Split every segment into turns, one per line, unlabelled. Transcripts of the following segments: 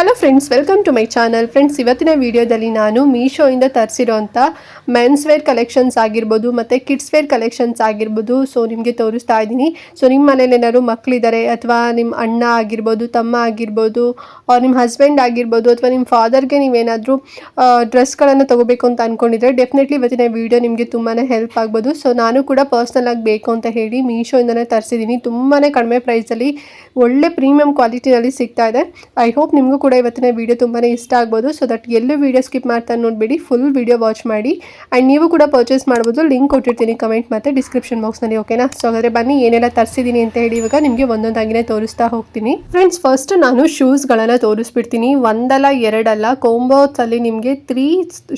Hello friends, welcome to my channel. Friends, ಇವತ್ತಿನ ವಿಡಿಯೋದಲ್ಲಿ ನಾನು ಮೀಶೋಯಿಂದ ತರಿಸಿರೋಂಥ ಮೆನ್ಸ್ ವೇರ್ ಕಲೆಕ್ಷನ್ಸ್ ಆಗಿರ್ಬೋದು ಮತ್ತು ಕಿಡ್ಸ್ ವೇರ್ ಕಲೆಕ್ಷನ್ಸ್ ಆಗಿರ್ಬೋದು ನಿಮಗೆ ತೋರಿಸ್ತಾ ಇದ್ದೀನಿ. ನಿಮ್ಮ ಮನೇಲಿ ಏನಾದ್ರು ಮಕ್ಕಳಿದ್ದಾರೆ ಅಥವಾ ನಿಮ್ಮ ಅಣ್ಣ ಆಗಿರ್ಬೋದು, ತಮ್ಮ ಆಗಿರ್ಬೋದು, ನಿಮ್ಮ ಹಸ್ಬೆಂಡ್ ಆಗಿರ್ಬೋದು, ಅಥವಾ ನಿಮ್ಮ ಫಾದರ್ಗೆ ನೀವೇನಾದರೂ ಡ್ರೆಸ್ಗಳನ್ನು ತೊಗೋಬೇಕು ಅಂತ ಅಂದ್ಕೊಂಡಿದ್ರೆ ಡೆಫಿನೆಟ್ಲಿ ಇವತ್ತಿನ ವಿಡಿಯೋ ನಿಮಗೆ ತುಂಬಾ ಹೆಲ್ಪ್ ಆಗ್ಬೋದು. ನಾನು ಕೂಡ ಪರ್ಸ್ನಲ್ ಆಗಿ ಬೇಕು ಅಂತ ಹೇಳಿ ಮೀಶೋಯಿಂದನೇ ತರಿಸಿದ್ದೀನಿ. ತುಂಬಾ ಕಡಿಮೆ ಪ್ರೈಸಲ್ಲಿ ಒಳ್ಳೆ ಪ್ರೀಮಿಯಂ ಕ್ವಾಲಿಟಿನಲ್ಲಿ ಸಿಗ್ತಾ ಇದೆ. ಐ ಹೋಪ್ ನಿಮಗೂ ಕೂಡ ಇವತ್ತಿನ ವಿಡಿಯೋ ತುಂಬಾ ಇಷ್ಟ ಆಗ್ಬೋದು. ದಟ್ ಎಲ್ಲೂ ವಿಡಿಯೋ ಸ್ಕಿಪ್ ಮಾಡ್ತಾ ನೋಡಬೇಡಿ, ಫುಲ್ ವಿಡಿಯೋ ವಾಚ್ ಮಾಡಿ. ಆ್ಯಂಡ್ ನೀವು ಕೂಡ ಪರ್ಚೇಸ್ ಮಾಡ್ಬೋದು. ಲಿಂಕ್ ಕೊಟ್ಟಿರ್ತೀನಿ ಕಮೆಂಟ್ ಮತ್ತು ಡಿಸ್ಕ್ರಿಪ್ಷನ್ ಬಾಕ್ಸ್ನಲ್ಲಿ, ಓಕೆನಾ? ಹಾಗಾದರೆ ಬನ್ನಿ ಏನೆಲ್ಲ ತರಿಸಿದ್ದೀನಿ ಅಂತ ಹೇಳಿ ಇವಾಗ ನಿಮಗೆ ಒಂದೊಂದಾಗಿನೇ ತೋರಿಸ್ತಾ ಹೋಗ್ತೀನಿ. ಫ್ರೆಂಡ್ಸ್, ಫಸ್ಟ್ ನಾನು ಶೂಸ್ಗಳನ್ನು ತೋರಿಸ್ಬಿಡ್ತೀನಿ. ಒಂದಲ್ಲ ಎರಡಲ್ಲ, ಕೋಂಬೋಸಲ್ಲಿ ನಿಮಗೆ 3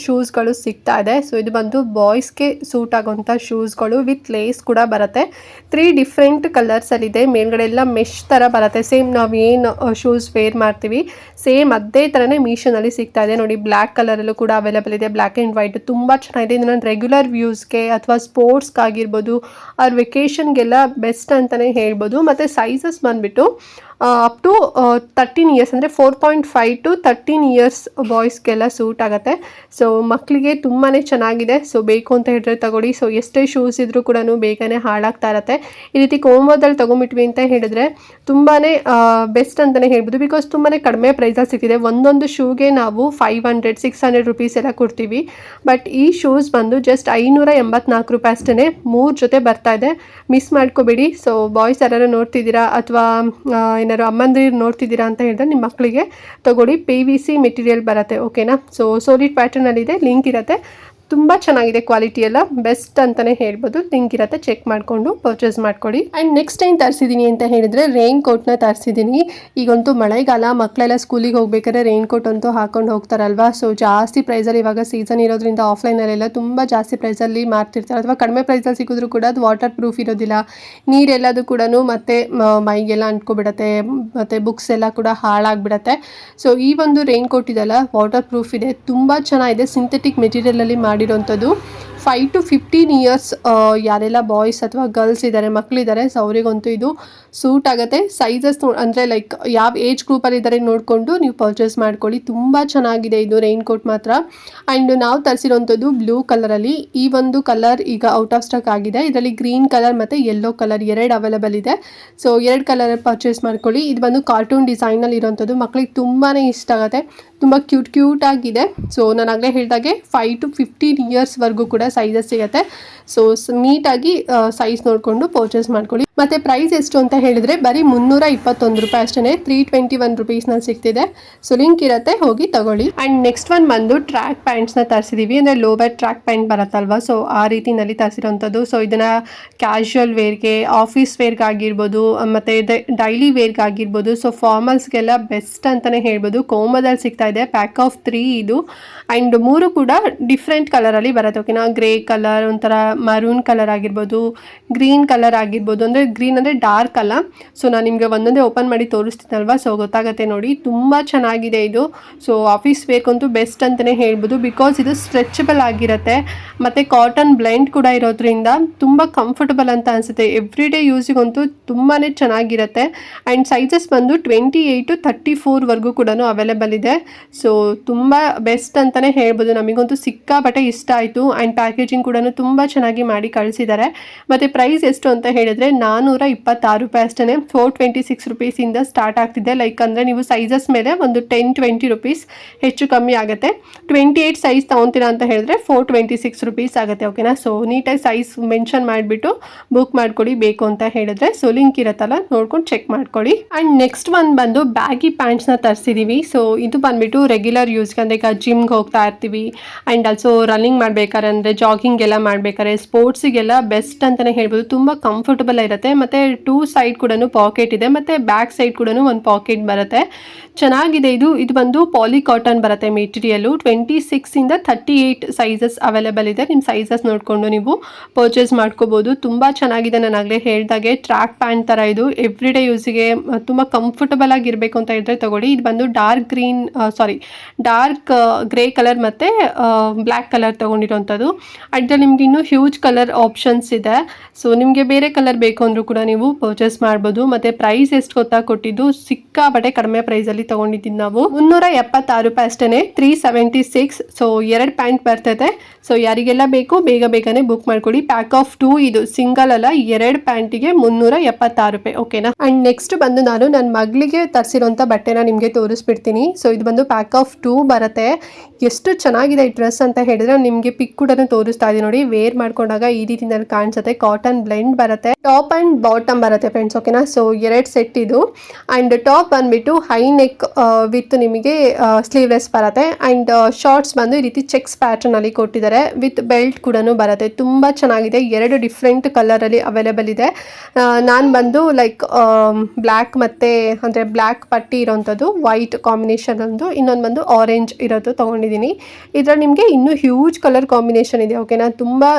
ಶೂಸ್ಗಳು ಸಿಗ್ತಾ ಇದೆ. ಇದು ಬಂದು ಬಾಯ್ಸ್ಗೆ ಸೂಟ್ ಆಗೋಂಥ ಶೂಸ್ಗಳು ವಿತ್ ಲೇಸ್ ಕೂಡ ಬರುತ್ತೆ. 3 ಡಿಫ್ರೆಂಟ್ ಕಲರ್ಸಲ್ಲಿದೆ. ಮೇಲ್ಗಡೆ ಎಲ್ಲ ಮೆಶ್ ಥರ ಬರುತ್ತೆ. ಸೇಮ್ ನಾವು ಏನು ಶೂಸ್ ವೇರ್ ಮಾಡ್ತೀವಿ ಸೇಮ್ ಅದೇ ಥರನೇ ಮೀಶೋನಲ್ಲಿ ಸಿಗ್ತಾ ಇದೆ ನೋಡಿ. ಬ್ಲ್ಯಾಕ್ ಕಲರಲ್ಲೂ ಕೂಡ ಅವೈಲೇಬಲ್ ಇದೆ. ಬ್ಲ್ಯಾಕ್ ಆ್ಯಂಡ್ ವೈಟ್ ತುಂಬ ಚೆನ್ನಾಗಿದೆ. ಇದು ನಾನು ರೆಗ್ಯುಲರ್ ವ್ಯೂಸ್ಗೆ ಅಥವಾ ಸ್ಪೋರ್ಟ್ಸ್ಗಾಗಿರ್ಬೋದು ಅವ್ರ ವೆಕೇಷನ್ಗೆಲ್ಲ ಬೆಸ್ಟ್ ಅಂತಲೇ ಹೇಳ್ಬೋದು. ಮತ್ತು ಸೈಜಸ್ ಬಂದುಬಿಟ್ಟು ಅಪ್ ಟು 13 ಇಯರ್ಸ್, ಅಂದರೆ 4.5 to 13 ಇಯರ್ಸ್ ಬಾಯ್ಸ್ಗೆಲ್ಲ ಸೂಟ್ ಆಗುತ್ತೆ. ಮಕ್ಕಳಿಗೆ ತುಂಬಾ ಚೆನ್ನಾಗಿದೆ. ಬೇಕು ಅಂತ ಹೇಳಿದ್ರೆ ತಗೊಳ್ಳಿ. ಎಷ್ಟೇ ಶೂಸ್ ಇದ್ರೂ ಕೂಡ ಬೇಗನೆ ಹಾಳಾಗ್ತಾ ಇರುತ್ತೆ. ಈ ರೀತಿ ಕೋಂಬೋದಲ್ಲಿ ತೊಗೊಂಬಿಟ್ವಿ ಅಂತ ಹೇಳಿದ್ರೆ ತುಂಬಾ ಬೆಸ್ಟ್ ಅಂತಲೇ ಹೇಳ್ಬೋದು. ಬಿಕಾಸ್ ತುಂಬಾ ಕಡಿಮೆ ಪ್ರೈಸಲ್ಲಿ ಸಿಗ್ತಿದೆ. ಒಂದೊಂದು ಶೂಗೆ ನಾವು 500-600 ರುಪೀಸ್ ಎಲ್ಲ ಕೊಡ್ತೀವಿ. ಬಟ್ ಈ ಶೂಸ್ ಬಂದು ಜಸ್ಟ್ 584 ರೂಪಾಯಿ ಅಷ್ಟೇ. 3 ಜೊತೆ ಬರ್ತಾ ಇದೆ, ಮಿಸ್ ಮಾಡ್ಕೋಬೇಡಿ. ಬಾಯ್ಸ್ ಯಾರು ನೋಡ್ತಿದ್ದೀರಾ ಅಥವಾ ಏನಾದ್ರು ಅಮ್ಮಂದಿರು ನೋಡ್ತಿದ್ದೀರಾ ಅಂತ ಹೇಳಿದ್ರೆ ನಿಮ್ಮ ಮಕ್ಕಳಿಗೆ ತಗೊಳ್ಳಿ. PVC ಮೆಟೀರಿಯಲ್ ಬರುತ್ತೆ, ಓಕೆನಾ? ಸೋಲಿಡ್ ಪ್ಯಾಟರ್ನಲ್ಲಿದೆ. ಲಿಂಕ್ ಇರುತ್ತೆ. ತುಂಬ ಚೆನ್ನಾಗಿದೆ. ಕ್ವಾಲಿಟಿ ಎಲ್ಲ ಬೆಸ್ಟ್ ಅಂತಲೇ ಹೇಳ್ಬೋದು. ಲಿಂಕ್ ಇರುತ್ತೆ, ಚೆಕ್ ಮಾಡಿಕೊಂಡು ಪರ್ಚೇಸ್ ಮಾಡ್ಕೊಳ್ಳಿ. ಆ್ಯಂಡ್ ನೆಕ್ಸ್ಟ್ ಟೈಮ್ ತರಿಸಿದ್ದೀನಿ ಅಂತ ಹೇಳಿದರೆ ರೈನ್ ಕೋಟ್ನ ತರಿಸಿದ್ದೀನಿ. ಈಗಂತೂ ಮಳೆಗಾಲ, ಮಕ್ಕಳೆಲ್ಲ ಸ್ಕೂಲಿಗೆ ಹೋಗ್ಬೇಕಾದ್ರೆ ರೈನ್ ಕೋಟ್ ಅಂತೂ ಹಾಕೊಂಡು ಹೋಗ್ತಾರಲ್ವಾ. ಜಾಸ್ತಿ ಪ್ರೈಸಲ್ಲಿ ಇವಾಗ ಸೀಸನ್ ಇರೋದ್ರಿಂದ ಆಫ್ಲೈನಲ್ಲೆಲ್ಲ ತುಂಬ ಜಾಸ್ತಿ ಪ್ರೈಸಲ್ಲಿ ಮಾರ್ತಿರ್ತಾರೆ. ಅಥವಾ ಕಡಿಮೆ ಪ್ರೈಸಲ್ಲಿ ಸಿಕ್ಕಿದ್ರು ಕೂಡ ಅದು ವಾಟರ್ ಪ್ರೂಫ್ ಇರೋದಿಲ್ಲ. ನೀರೆಲ್ಲದು ಕೂಡ ಮತ್ತೆ ಮೈಗೆಲ್ಲ ಅಂಟ್ಕೊಬಿಡತ್ತೆ, ಮತ್ತು ಬುಕ್ಸ್ ಎಲ್ಲ ಕೂಡ ಹಾಳಾಗ್ಬಿಡತ್ತೆ. ಈ ಒಂದು ರೈನ್ ಕೋಟ್ ಇದೆಲ್ಲ ವಾಟರ್ ಪ್ರೂಫ್ ಇದೆ, ತುಂಬ ಚೆನ್ನಾಗಿದೆ. ಸಿಂಥೆಟಿಕ್ ಮೆಟೀರಿಯಲಲ್ಲಿ ಮಾಡಿರೋಂಥದ್ದು. 5 to 15 ಇಯರ್ಸ್ ಯಾರೆಲ್ಲ ಬಾಯ್ಸ್ ಅಥವಾ ಗರ್ಲ್ಸ್ ಇದ್ದಾರೆ, ಮಕ್ಕಳಿದ್ದಾರೆ, ಅವರಿಗಂತೂ ಇದು ಸೂಟ್ ಆಗುತ್ತೆ. ಸೈಜಸ್ ಅಂದರೆ ಲೈಕ್ ಯಾವ ಏಜ್ ಗ್ರೂಪಲ್ಲಿ ಇದ್ದಾರೆ ನೋಡಿಕೊಂಡು ನೀವು ಪರ್ಚೇಸ್ ಮಾಡ್ಕೊಳ್ಳಿ. ತುಂಬ ಚೆನ್ನಾಗಿದೆ ಇದು ರೈನ್ ಕೋಟ್ ಮಾತ್ರ. ಆ್ಯಂಡ್ ನಾವು ತರಿಸಿರೋಂಥದ್ದು ಬ್ಲೂ ಕಲರಲ್ಲಿ. ಈ ಒಂದು ಕಲರ್ ಈಗ ಔಟ್ ಆಫ್ ಸ್ಟಾಕ್ ಆಗಿದೆ. ಇದರಲ್ಲಿ ಗ್ರೀನ್ ಕಲರ್ ಮತ್ತು ಯೆಲ್ಲೋ ಕಲರ್ 2 ಅವೈಲೇಬಲ್ ಇದೆ. 2 ಕಲರ್ ಪರ್ಚೇಸ್ ಮಾಡ್ಕೊಳ್ಳಿ. ಇದು ಬಂದು ಕಾರ್ಟೂನ್ ಡಿಸೈನಲ್ಲಿ ಇರೋಂಥದ್ದು. ಮಕ್ಕಳಿಗೆ ತುಂಬಾ ಇಷ್ಟ ಆಗುತ್ತೆ. ತುಂಬ ಕ್ಯೂಟ್ ಆಗಿದೆ. ನಾನು ಆಗಲೇ ಹೇಳಿದಾಗೆ 5 to 15 ಇಯರ್ಸ್ವರೆಗೂ ಕೂಡ ಸೈಜಸ್ ಸಿಗುತ್ತೆ. ನೀಟಾಗಿ ಸೈಜ್ ನೋಡಿಕೊಂಡು ಪರ್ಚೇಸ್ ಮಾಡ್ಕೊಳ್ಳಿ. ಮತ್ತು ಪ್ರೈಸ್ ಎಷ್ಟು ಅಂತ ಹೇಳಿದರೆ ಬರೀ 321 ರೂಪಾಯಿ ಅಷ್ಟೇ. 321 ರುಪೀಸ್ನಲ್ಲಿ ಸಿಗ್ತಿದೆ. ಲಿಂಕ್ ಇರುತ್ತೆ, ಹೋಗಿ ತಗೊಳ್ಳಿ. ಆ್ಯಂಡ್ ನೆಕ್ಸ್ಟ್ ಒನ್ ಬಂದು ಟ್ರ್ಯಾಕ್ ಪ್ಯಾಂಟ್ಸ್ನ ತರಿಸಿದ್ದೀವಿ. ಅಂದರೆ ಲೋವರ್ ಟ್ರ್ಯಾಕ್ ಪ್ಯಾಂಟ್ ಬರುತ್ತಲ್ವ, ಆ ರೀತಿನಲ್ಲಿ ತರಿಸಿರೋಂಥದ್ದು. ಇದನ್ನು ಕ್ಯಾಶುವಲ್ ವೇರ್ಗೆ, ಆಫೀಸ್ ವೇರ್ಗಾಗಿರ್ಬೋದು, ಮತ್ತು ಡೈಲಿ ವೇರ್ಗಾಗಿರ್ಬೋದು, ಫಾರ್ಮಲ್ಸ್ಗೆಲ್ಲ ಬೆಸ್ಟ್ ಅಂತಲೇ ಹೇಳ್ಬೋದು. ಕೋಮದಲ್ಲಿ ಸಿಗ್ತಾ ಇದೆ. ಪ್ಯಾಕ್ ಆಫ್ 3 ಇದು. ಆ್ಯಂಡ್ 3 ಕೂಡ ಡಿಫ್ರೆಂಟ್ ಕಲರಲ್ಲಿ ಬರುತ್ತೆ, ಓಕೆನಾ? ಗ್ರೇ ಕಲರ್, ಒಂಥರ ಮರೂನ್ ಕಲರ್ ಆಗಿರ್ಬೋದು, ಗ್ರೀನ್ ಕಲರ್ ಆಗಿರ್ಬೋದು. ಅಂದರೆ ಗ್ರೀನ್ ಅಂದರೆ ಡಾರ್ಕ್ ಅಲ್ಲ. ನಾನು ನಿಮಗೆ ಒಂದೊಂದೇ ಓಪನ್ ಮಾಡಿ ತೋರಿಸ್ತೀನಲ್ವ, ಗೊತ್ತಾಗುತ್ತೆ ನೋಡಿ. ತುಂಬ ಚೆನ್ನಾಗಿದೆ ಇದು. ಆಫೀಸ್ ವೇರ್ಗಂತೂ ಬೆಸ್ಟ್ ಅಂತಲೇ ಹೇಳ್ಬೋದು. ಬಿಕಾಸ್ ಇದು ಸ್ಟ್ರೆಚಬಲ್ ಆಗಿರುತ್ತೆ ಮತ್ತು ಕಾಟನ್ ಬ್ಲೆಂಡ್ ಕೂಡ ಇರೋದ್ರಿಂದ ತುಂಬ ಕಂಫರ್ಟಬಲ್ ಅಂತ ಅನಿಸುತ್ತೆ. ಎವ್ರಿ ಡೇ ಯೂಸಿಗಂತೂ ತುಂಬಾ ಚೆನ್ನಾಗಿರುತ್ತೆ. ಆ್ಯಂಡ್ ಸೈಜಸ್ ಬಂದು 28 to 34ವರೆಗೂ ಕೂಡ ಅವೈಲೇಬಲ್ ಇದೆ. ತುಂಬ ಬೆಸ್ಟ್ ಅಂತಲೇ ಹೇಳ್ಬೋದು. ನಮಗಂತೂ ಸಿಕ್ಕಾಪಟ್ಟೆ ಇಷ್ಟ ಆಯಿತು. ಆ್ಯಂಡ್ ಪ್ಯಾಕೇಜಿಂಗ್ ಕೂಡ ತುಂಬ ಚೆನ್ನಾಗಿ ಮಾಡಿ ಕಳಿಸಿದ್ದಾರೆ. ಮತ್ತು ಪ್ರೈಸ್ ಎಷ್ಟು ಅಂತ ಹೇಳಿದರೆ 426 ರೂಪಾಯಿ ಅಷ್ಟೇ. 426 ರುಪೀಸಿಂದ ಸ್ಟಾರ್ಟ್ ಆಗ್ತಿದೆ. ಲೈಕ್ ಅಂದರೆ ನೀವು ಸೈಜಸ್ ಮೇಲೆ ಒಂದು 10-20 ರುಪೀಸ್ ಹೆಚ್ಚು ಕಮ್ಮಿ ಆಗುತ್ತೆ. 28 ಸೈಜ್ ತೊಗೊತೀರಾ ಅಂತ ಹೇಳಿದ್ರೆ 426 ರುಪೀಸ್ ಆಗುತ್ತೆ, ಓಕೆನಾ? ನೀಟಾಗಿ ಸೈಜ್ ಮೆನ್ಷನ್ ಮಾಡಿಬಿಟ್ಟು ಬುಕ್ ಮಾಡ್ಕೊಳ್ಳಿ ಬೇಕು ಅಂತ ಹೇಳಿದ್ರೆ. ಲಿಂಕ್ ಇರುತ್ತಲ್ಲ, ನೋಡ್ಕೊಂಡು ಚೆಕ್ ಮಾಡ್ಕೊಳ್ಳಿ. ಆ್ಯಂಡ್ ನೆಕ್ಸ್ಟ್ ಒನ್ ಬಂದು ಬ್ಯಾಗಿ ಪ್ಯಾಂಟ್ಸ್ನ ತರಿಸಿದ್ದೀವಿ. ಇದು ಬಂದುಬಿಟ್ಟು ರೆಗ್ಯುಲರ್ ಯೂಸ್ಗೆ, ಅಂದರೆ ಈಗ ಜಿಮ್ಗೆ ಹೋಗ್ತಾ ಇರ್ತೀವಿ. ಆ್ಯಂಡ್ ಆಲ್ಸೋ ರನ್ನಿಂಗ್ ಮಾಡಬೇಕಾದ್ರೆ, ಅಂದರೆ ಜಾಗಿಂಗ್ ಎಲ್ಲ ಮಾಡಬೇಕಾದ್ರೆ, ಸ್ಪೋರ್ಟ್ಸಿಗೆಲ್ಲ ಬೆಸ್ಟ್ ಅಂತಲೇ ಹೇಳ್ಬೋದು. ತುಂಬ ಕಂಫರ್ಟಬಲ್ ಇರುತ್ತೆ. ಮತ್ತು 2 ಸೈಡ್ ಕೂಡ ಪಾಕೆಟ್ ಇದೆ, ಮತ್ತು ಬ್ಯಾಕ್ ಸೈಡ್ ಕೂಡ ಒಂದು ಪಾಕೆಟ್ ಬರುತ್ತೆ. ಚೆನ್ನಾಗಿದೆ ಇದು. ಇದು ಬಂದು ಪಾಲಿ ಕಾಟನ್ ಬರುತ್ತೆ ಮೆಟೀರಿಯಲು. 26ಇಂದ 38 ಸೈಜಸ್ ಅವೈಲೇಬಲ್ ಇದೆ. ನಿಮ್ಮ ಸೈಜಸ್ ನೋಡಿಕೊಂಡು ನೀವು ಪರ್ಚೇಸ್ ಮಾಡ್ಕೋಬೋದು. ತುಂಬ ಚೆನ್ನಾಗಿದೆ. ನಾನು ಆಗಲೇ ಹೇಳಿದಾಗೆ ಟ್ರ್ಯಾಕ್ ಪ್ಯಾಂಟ್ ಥರ ಇದು. ಎವ್ರಿ ಡೇ ಯೂಸಿಗೆ ತುಂಬ ಕಂಫರ್ಟಬಲ್ ಆಗಿರಬೇಕು ಅಂತ ಹೇಳಿದ್ರೆ ತಗೊಳ್ಳಿ. ಇದು ಬಂದು ಡಾರ್ಕ್ ಗ್ರೇ ಕಲರ್ ಮತ್ತು ಬ್ಲ್ಯಾಕ್ ಕಲರ್ ತೊಗೊಂಡಿರೋಂಥದ್ದು. ಅದ್ರಲ್ಲಿ ನಿಮ್ಗೆ ಇನ್ನೂ ಹ್ಯೂಜ್ ಕಲರ್ ಆಪ್ಷನ್ಸ್ ಇದೆ. ಸೊ ನಿಮಗೆ ಬೇರೆ ಕಲರ್ ಬೇಕು ಅಂದರೂ ಕೂಡ ನೀವು ಪರ್ಚೇಸ್ ಮಾಡ್ಬೋದು. ಮತ್ತು ಪ್ರೈಸ್ ಎಷ್ಟು ಗೊತ್ತಾ ಕೊಟ್ಟಿದ್ದು, ಸಿಕ್ಕಾಪಟ್ಟೆ ಕಡಿಮೆ ಪ್ರೈಸಲ್ಲಿ ತೊಗೊಂಡಿದ್ದೀನಿ ನಾವು. 376 ರೂಪಾಯಿ ಅಷ್ಟೇ, 376. ಸೊ 2 ಪ್ಯಾಂಟ್ ಬರ್ತದೆ. ಸೊ ಯಾರಿಗೆಲ್ಲ ಬೇಕು ಬೇಗನೆ ಬುಕ್ ಮಾಡ್ಕೊಳ್ಳಿ. ಪ್ಯಾಕ್ ಆಫ್ 2 ಇದು, ಸಿಂಗಲ್ ಅಲ್ಲ, 2 ಪ್ಯಾಂಟಿಗೆ 376 ರೂಪಾಯಿ. ಓಕೆನಾ. ಅಂಡ್ ನೆಕ್ಸ್ಟ್ ಬಂದು ನಾನು ನನ್ನ ಮಗಳಿಗೆ ತರಿಸಿರೋಂಥ ಬಟ್ಟೆನ ನಿಮಗೆ ತೋರಿಸ್ಬಿಡ್ತೀನಿ. ಸೊ ಇದು ಬಂದು ಪ್ಯಾಕ್ ಆಫ್ 2 ಬರುತ್ತೆ. ಎಷ್ಟು ಚೆನ್ನಾಗಿದೆ ಈ ಡ್ರೆಸ್ ಅಂತ ಹೇಳಿದ್ರೆ ನಿಮಗೆ ಪಿಕ್ ಕೂಡ ತೋರಿಸ್ತಾ ಇದ್ದೀನಿ ನೋಡಿ. ವೇರ್ ಮಾಡ್ಕೊಂಡಾಗ ಈ ರೀತಿನಲ್ಲಿ ಕಾಣಿಸುತ್ತೆ. ಕಾಟನ್ ಬ್ಲೆಂಡ್ ಬರುತ್ತೆ, ಟಾಪ್ ಅಂಡ್ ಬಾಟಮ್ ಬರುತ್ತೆ ಫ್ರೆಂಡ್ಸ್. ಓಕೆನಾ. ಸೊ 2 ಸೆಟ್ ಇದು. ಅಂಡ್ ಟಾಪ್ ಬಂದ್ಬಿಟ್ಟು ಹೈ ನೆಕ್ ವಿತ್ ನಿಮಗೆ ಸ್ಲೀವ್ಲೆಸ್ ಬರುತ್ತೆ. ಅಂಡ್ ಶಾರ್ಟ್ಸ್ ಬಂದು ಈ ರೀತಿ ಚೆಕ್ಸ್ ಪ್ಯಾಟರ್ನ್ ಅಲ್ಲಿ ಕೊಟ್ಟಿದ್ದಾರೆ, ವಿತ್ ಬೆಲ್ಟ್ ಕೂಡ ಬರುತ್ತೆ. ತುಂಬಾ ಚೆನ್ನಾಗಿದೆ. 2 ಡಿಫ್ರೆಂಟ್ ಕಲರ್ ಅಲ್ಲಿ ಅವೈಲೇಬಲ್ ಇದೆ. ನಾನು ಬಂದು ಲೈಕ್ ಬ್ಲ್ಯಾಕ್ ಮತ್ತೆ ಅಂದ್ರೆ ಬ್ಲ್ಯಾಕ್ ಪಟ್ಟಿ ಇರೋಂಥದ್ದು, ವೈಟ್ ಕಾಂಬಿನೇಷನ್ ಒಂದು, ಇನ್ನೊಂದು ಬಂದು ಆರೆಂಜ್ ಇರೋದು ತಗೊಂಡಿದ್ದೀನಿ. ಇದ್ರಲ್ಲಿ ನಿಮಗೆ ಇನ್ನೂ ಹ್ಯೂಜ್ ಕಲರ್ ಕಾಂಬಿನೇಷನ್ ಇದೆ. ಓಕೆನಾ. ತುಂಬಾ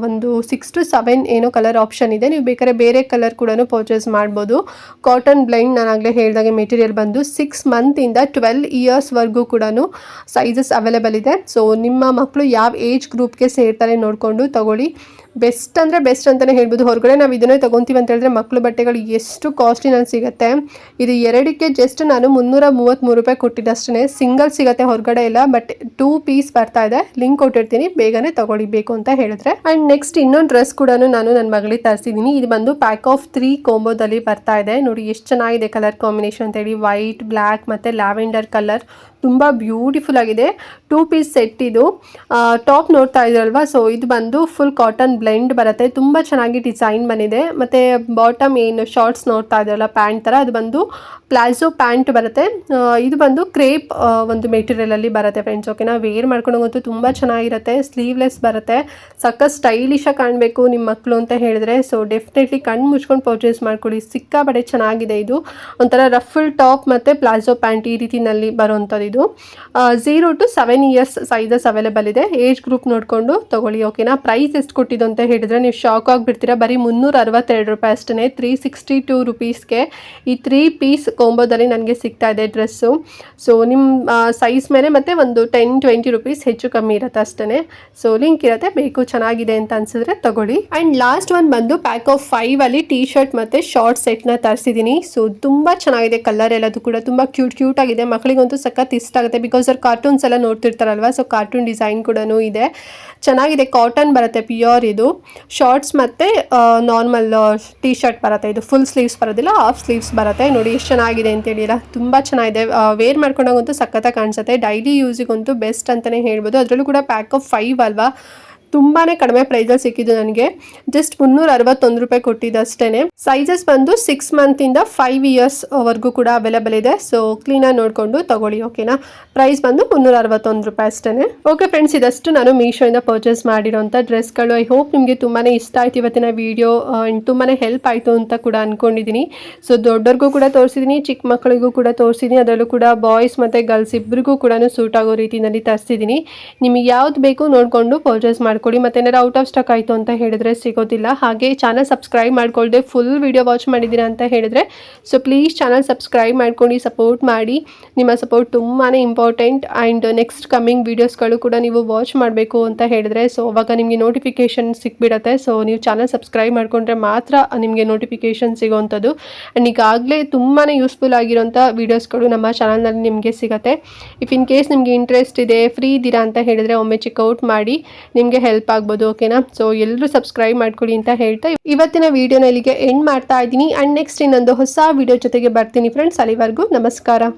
ಒಂದು 6 to 7 ಏನೋ ಕಲರ್ ಆಪ್ಷನ್ ಇದೆ. ನೀವು ಬೇಕಾದ್ರೆ ಬೇರೆ ಕಲರ್ ಕೂಡ ಪರ್ಚೇಸ್ ಮಾಡ್ಬೋದು. ಕಾಟನ್ ಬ್ಲೆಂಡ್ ನಾನು ಆಗಲೇ ಹೇಳಿದಾಗೆ ಮೆಟೀರಿಯಲ್ ಬಂದು 6 ಮಂತ್ ಇಂದ 12 ಇಯರ್ಸ್ ವರೆಗೂ ಕೂಡ ಸೈಜಸ್ ಅವೈಲೇಬಲ್ ಇದೆ. ಸೊ ನಿಮ್ಮ ಮಕ್ಕಳು ಯಾವ ಏಜ್ ಗ್ರೂಪ್ಗೆ ಸೇರ್ತಾರೆ ನೋಡಿಕೊಂಡು ತಗೊಳ್ಳಿ. ಬೆಸ್ಟ್ ಅಂದರೆ ಬೆಸ್ಟ್ ಅಂತಲೇ ಹೇಳ್ಬೋದು. ಹೊರಗಡೆ ನಾವು ಇದನ್ನೇ ತೊಗೊತೀವಿ ಅಂತ ಹೇಳಿದ್ರೆ ಮಕ್ಕಳು ಬಟ್ಟೆಗಳು ಎಷ್ಟು ಕಾಸ್ಟ್ಲಿನಲ್ಲಿ ಸಿಗುತ್ತೆ. ಇದು 2ಕ್ಕೆ ಜಸ್ಟ್ ನಾನು 333 ರೂಪಾಯಿ ಕೊಟ್ಟಿದ್ದಷ್ಟೇ. ಸಿಂಗಲ್ ಸಿಗುತ್ತೆ ಹೊರಗಡೆ ಎಲ್ಲ, ಬಟ್ 2 ಪೀಸ್ ಬರ್ತಾ ಇದೆ. ಲಿಂಕ್ ಕೊಟ್ಟಿರ್ತೀನಿ, ಬೇಗನೆ ತಗೊಳ್ಳಿ ಬೇಕು ಅಂತ ಹೇಳಿದ್ರೆ. ಆ್ಯಂಡ್ ನೆಕ್ಸ್ಟ್ ಇನ್ನೊಂದು ಡ್ರೆಸ್ ಕೂಡ ನಾನು ನನ್ನ ಮಗಳಿಗೆ ತರಿಸಿದ್ದೀನಿ. ಇದು ಬಂದು ಪ್ಯಾಕ್ ಆಫ್ 3 ಕಾಂಬೋದಲ್ಲಿ ಬರ್ತಾ ಇದೆ. ನೋಡಿ ಎಷ್ಟು ಚೆನ್ನಾಗಿದೆ ಕಲರ್ ಕಾಂಬಿನೇಷನ್ ಅಂತೇಳಿ. ವೈಟ್, ಬ್ಲ್ಯಾಕ್ ಮತ್ತು ಲ್ಯಾವೆಂಡರ್ ಕಲರ್, ತುಂಬ ಬ್ಯೂಟಿಫುಲ್ ಆಗಿದೆ. 2 ಪೀಸ್ ಸೆಟ್ ಇದು. ಟಾಪ್ ನೋಡ್ತಾ ಇದ್ರಲ್ವಾ. ಸೊ ಇದು ಬಂದು ಫುಲ್ ಕಾಟನ್ ಬ್ಲೆಂಡ್ ಬರುತ್ತೆ. ತುಂಬ ಚೆನ್ನಾಗಿ ಡಿಸೈನ್ ಬಂದಿದೆ. ಮತ್ತು ಬಾಟಮ್ ಏನು ಶಾರ್ಟ್ಸ್ ನೋಡ್ತಾ ಇದ್ರಲ್ಲ ಪ್ಯಾಂಟ್ ಥರ, ಅದು ಬಂದು ಪ್ಲಾಜೋ ಪ್ಯಾಂಟ್ ಬರುತ್ತೆ. ಇದು ಬಂದು ಕ್ರೇಪ್ ಒಂದು ಮೆಟೀರಿಯಲಲ್ಲಿ ಬರುತ್ತೆ ಫ್ರೆಂಡ್ಸ್. ಓಕೆನಾ. ವೇರ್ ಮಾಡ್ಕೊಂಡೋಗಂತೂ ತುಂಬ ಚೆನ್ನಾಗಿರುತ್ತೆ. ಸ್ಲೀವ್ಲೆಸ್ ಬರುತ್ತೆ. ಸಖತ್ ಸ್ಟೈಲಿಶಾಗಿ ಕಾಣಬೇಕು ನಿಮ್ಮ ಮಕ್ಕಳು ಅಂತ ಹೇಳಿದ್ರೆ ಸೊ ಡೆಫಿನೆಟ್ಲಿ ಕಣ್ಣು ಮುಚ್ಕೊಂಡು ಪರ್ಚೇಸ್ ಮಾಡ್ಕೊಳ್ಳಿ. ಸಿಕ್ಕಾಪಟ್ಟೆ ಚೆನ್ನಾಗಿದೆ. ಇದು ಒಂಥರ ರಫಲ್ ಟಾಪ್ ಮತ್ತು ಪ್ಲಾಜೋ ಪ್ಯಾಂಟ್ ಈ ರೀತಿನಲ್ಲಿ ಬರುವಂಥದ್ದು. ಇದು 0 to 7 ಇಯರ್ಸ್ ಸೈಜಸ್ ಅವೈಲೇಬಲ್ ಇದೆ. ಏಜ್ ಗ್ರೂಪ್ ನೋಡಿಕೊಂಡು ತಗೊಳ್ಳಿ. ಓಕೆನಾ. ಪ್ರೈಸ್ ಎಷ್ಟು ಕೊಟ್ಟಿದ್ದು ಅಂತ ಹೇಳಿದ್ರೆ ನೀವು ಶಾಕ್ ಆಗಿಬಿಡ್ತೀರಾ. ಬರೀ 362 ರೂಪಾಯಿ ಅಷ್ಟೇ, 362 ರುಪೀಸ್ಗೆ ಈ 3 ಪೀಸ್ ಕಾಂಬೋದಲ್ಲಿ ನನಗೆ ಸಿಗ್ತಾ ಇದೆ ಡ್ರೆಸ್ಸು. ಸೊ ನಿಮ್ಮ ಸೈಜ್ ಮೇಲೆ ಮತ್ತು ಒಂದು 10-20 ರುಪೀಸ್ ಹೆಚ್ಚು ಕಮ್ಮಿ ಇರುತ್ತೆ ಅಷ್ಟೇ. ಸೊ ಲಿಂಕ್ ಇರುತ್ತೆ, ಬೇಕು ಚೆನ್ನಾಗಿದೆ ಅಂತ ಅನ್ಸಿದ್ರೆ ತಗೊಳ್ಳಿ. ಆ್ಯಂಡ್ ಲಾಸ್ಟ್ ಒಂದು ಬಂದು ಪ್ಯಾಕ್ ಆಫ್ 5 ಅಲ್ಲಿ ಟೀ ಶರ್ಟ್ ಮತ್ತು ಶಾರ್ಟ್ ಸೆಟ್ನ ತರಿಸಿದ್ದೀನಿ. ಸೊ ತುಂಬ ಚೆನ್ನಾಗಿದೆ. ಕಲರ್ ಎಲ್ಲದು ಕೂಡ ತುಂಬ ಕ್ಯೂಟ್ ಆಗಿದೆ. ಮಕ್ಕಳಿಗಂತೂ ಸಖತ್ ಇಷ್ಟ ಆಗುತ್ತೆ. ಬಿಕಾಸ್ ಅವ್ರು ಕಾರ್ಟೂನ್ಸ್ ಎಲ್ಲ ನೋಡ್ತಿರ್ತಾರಲ್ವ. ಸೊ ಕಾರ್ಟೂನ್ ಡಿಸೈನ್ ಕೂಡ ಇದೆ. ಚೆನ್ನಾಗಿದೆ. ಕಾಟನ್ ಬರುತ್ತೆ, ಪ್ಯೂರ್ ಇದು. ಶಾರ್ಟ್ಸ್ ಮತ್ತು ನಾರ್ಮಲ್ ಟೀ ಶರ್ಟ್ ಬರುತ್ತೆ. ಇದು ಫುಲ್ ಸ್ಲೀವ್ಸ್ ಬರೋದಿಲ್ಲ, ಹಾಫ್ ಸ್ಲೀವ್ಸ್ ಬರುತ್ತೆ. ನೋಡಿ ಎಷ್ಟು ಚೆನ್ನಾಗಿದೆ ಅಂತೇಳಿಲ್ಲ. ತುಂಬ ಚೆನ್ನಾಗಿದೆ. ವೇರ್ ಮಾಡ್ಕೊಂಡಾಗಂತೂ ಸಖತ್ತಾಗಿ ಕಾಣಿಸುತ್ತೆ. ಡೈಲಿ ಯೂಸಿಗಂತೂ ಬೆಸ್ಟ್ ಅಂತಲೇ ಹೇಳ್ಬೋದು. ಅದರಲ್ಲೂ ಕೂಡ ಪ್ಯಾಕ್ ಆಫ್ 5 ಅಲ್ವಾ, ತುಂಬಾ ಕಡಿಮೆ ಪ್ರೈಸಲ್ಲಿ ಸಿಕ್ಕಿದ್ದು ನನಗೆ. ಜಸ್ಟ್ 361 ರೂಪಾಯಿ ಕೊಟ್ಟಿದ್ದು ಅಷ್ಟೇ. ಸೈಜಸ್ ಬಂದು 6 ಮಂತಿಂದ 5 ಇಯರ್ಸ್ ವರೆಗೂ ಕೂಡ ಅವೈಲೇಬಲ್ ಇದೆ. ಸೊ ಕ್ಲೀನಾಗಿ ನೋಡಿಕೊಂಡು ತಗೊಳ್ಳಿ. ಓಕೆನಾ. ಪ್ರೈಸ್ ಬಂದು 361 ರೂಪಾಯಿ ಅಷ್ಟೇ. ಓಕೆ ಫ್ರೆಂಡ್ಸ್, ಇದಷ್ಟು ನಾನು ಮೀಶೋಯಿಂದ ಪರ್ಚೇಸ್ ಮಾಡಿರೋಂಥ ಡ್ರೆಸ್ಗಳು. ಐ ಹೋಪ್ ನಿಮಗೆ ತುಂಬಾ ಇಷ್ಟ ಆಯ್ತು ಇವತ್ತಿನ ವಿಡಿಯೋ. ತುಂಬಾ ಹೆಲ್ಪ್ ಆಯಿತು ಅಂತ ಕೂಡ ಅಂದ್ಕೊಂಡಿದ್ದೀನಿ. ಸೊ ದೊಡ್ಡವ್ರಿಗೂ ಕೂಡ ತೋರಿಸಿದ್ದೀನಿ, ಚಿಕ್ಕ ಮಕ್ಕಳಿಗೂ ಕೂಡ ತೋರಿಸಿದ್ದೀನಿ. ಅದರಲ್ಲೂ ಕೂಡ ಬಾಯ್ಸ್ ಮತ್ತು ಗರ್ಲ್ಸ್ ಇಬ್ಬರಿಗೂ ಕೂಡ ಸೂಟ್ ಆಗೋ ರೀತಿಯಲ್ಲಿ ತರಿಸಿದ್ದೀನಿ. ನಿಮಗೆ ಯಾವ್ದು ಬೇಕು ನೋಡಿಕೊಂಡು ಪರ್ಚೇಸ್ ಮಾಡ್ಕೊಳ್ಳಿ. ಮತ್ತೆ ಏನಾದ್ರು ಔಟ್ ಆಫ್ ಸ್ಟಾಕ್ ಆಯಿತು ಅಂತ ಹೇಳಿದ್ರೆ ಸಿಗೋದಿಲ್ಲ. ಹಾಗೆ ಚಾನಲ್ ಸಬ್ಸ್ಕ್ರೈಬ್ ಮಾಡ್ಕೊಳ್ಳದೆ ಫುಲ್ ವಿಡಿಯೋ ವಾಚ್ ಮಾಡಿದ್ದೀರಾ ಅಂತ ಹೇಳಿದ್ರೆ ಸೊ ಪ್ಲೀಸ್ ಚಾನಲ್ ಸಬ್ಸ್ಕ್ರೈಬ್ ಮಾಡ್ಕೊಂಡು ಸಪೋರ್ಟ್ ಮಾಡಿ. ನಿಮ್ಮ ಸಪೋರ್ಟ್ ತುಂಬಾ ಇಂಪಾರ್ಟೆಂಟ್. ಆ್ಯಂಡ್ ನೆಕ್ಸ್ಟ್ ಕಮ್ಮಿಂಗ್ ವೀಡಿಯೋಸ್ಗಳು ಕೂಡ ನೀವು ವಾಚ್ ಮಾಡಬೇಕು ಅಂತ ಹೇಳಿದ್ರೆ ಸೊ ಅವಾಗ ನಿಮಗೆ ನೋಟಿಫಿಕೇಷನ್ ಸಿಕ್ಬಿಡುತ್ತೆ. ಸೊ ನೀವು ಚಾನಲ್ ಸಬ್ಸ್ಕ್ರೈಬ್ ಮಾಡಿಕೊಂಡ್ರೆ ಮಾತ್ರ ನಿಮಗೆ ನೋಟಿಫಿಕೇಷನ್ ಸಿಗೋವಂಥದ್ದು. ಆ್ಯಂಡ್ ಈಗಾಗಲೇ ತುಂಬಾ ಯೂಸ್ಫುಲ್ ಆಗಿರೋಂಥ ವೀಡಿಯೋಸ್ಗಳು ನಮ್ಮ ಚಾನಲ್ನಲ್ಲಿ ನಿಮಗೆ ಸಿಗುತ್ತೆ. ಇಫ್ ಇನ್ ಕೇಸ್ ನಿಮಗೆ ಇಂಟ್ರೆಸ್ಟ್ ಇದೆ, ಫ್ರೀ ಇದ್ದೀರಾ ಅಂತ ಹೇಳಿದ್ರೆ ಒಮ್ಮೆ ಚೆಕ್ಔಟ್ ಮಾಡಿ, ನಿಮಗೆ ಹೆಲ್ಪ್ ಆಗ್ಬೋದು. ಓಕೆನಾ. ಸೊ ಎಲ್ಲರೂ ಸಬ್ಸ್ಕ್ರೈಬ್ ಮಾಡ್ಕೊಳ್ಳಿ ಅಂತ ಹೇಳ್ತಾ ಇವತ್ತಿನ ವಿಡಿಯೋನ ಇಲ್ಲಿಗೆ ಎಂಡ್ ಮಾಡ್ತಾ ಇದ್ದೀನಿ. ಆ್ಯಂಡ್ ನೆಕ್ಸ್ಟ್ ಇನ್ನೊಂದು ಹೊಸ ವಿಡಿಯೋ ಜೊತೆಗೆ ಬರ್ತೀನಿ ಫ್ರೆಂಡ್ಸ್. ಅಲ್ಲಿವರೆಗೂ ನಮಸ್ಕಾರ.